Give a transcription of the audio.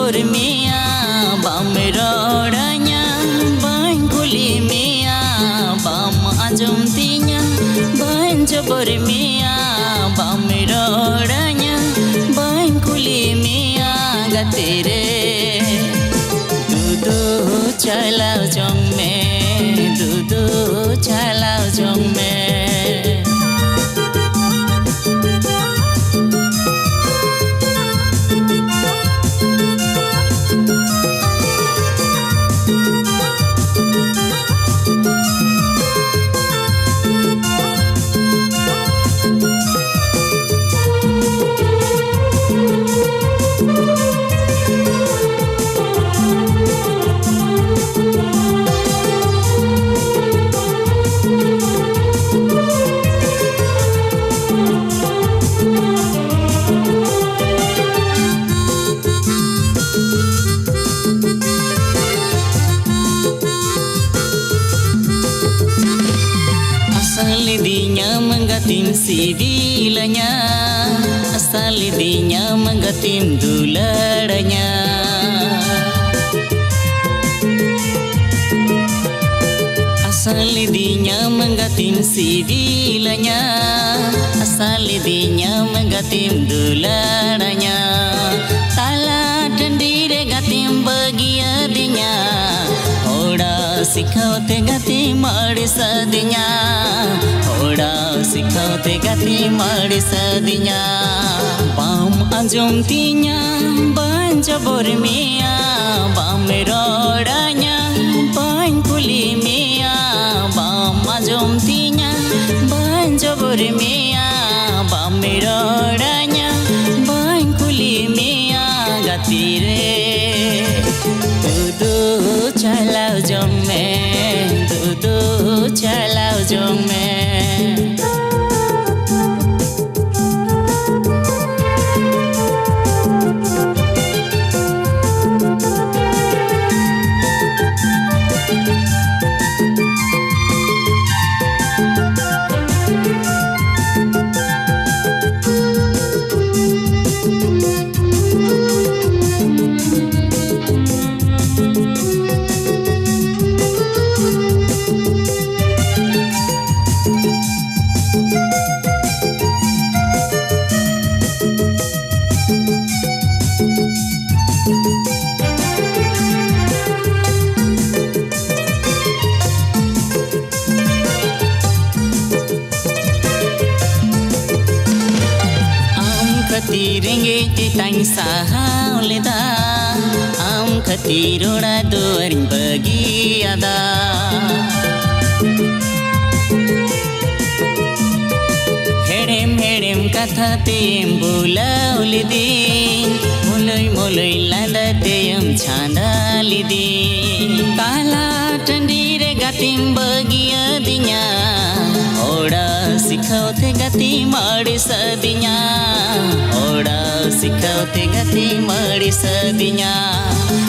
mea bam rodanya ban kuli mea bam anjum tinya ban jabor mea bam rodanya ban kuli mea gatere dudu chalao jong me dudu chalao jong me Asal dinya menggatim sivilanya, asal dinya menggatim dularanya. Asal dinya menggatim sivilanya, asal dinya menggatim dularanya. Tala tendire gatim bagia dinya. सिखाते गति माड़ी सदिया थोड़ा सिखाते गति माड़ी सदिया balm Anjum तिया बान जबोर मिया balm रोड़ाया बान कुली मिया बाम अंजुम तिया बान जबोर मिया बाम रोड़ाया बान कुली मिया गति रे चलाओ जंग में दूधू चलाओ जंग में Tiringe titang sahau leda am khatirora doaring bagi ada hedem hedem katha tem bulau lidi mulai landa tem chanda lidi kala tandire gatim bagi adinya oda सिखाते गति माड़ी सदिया ओड़ा सिखाते गति माड़ी सदिया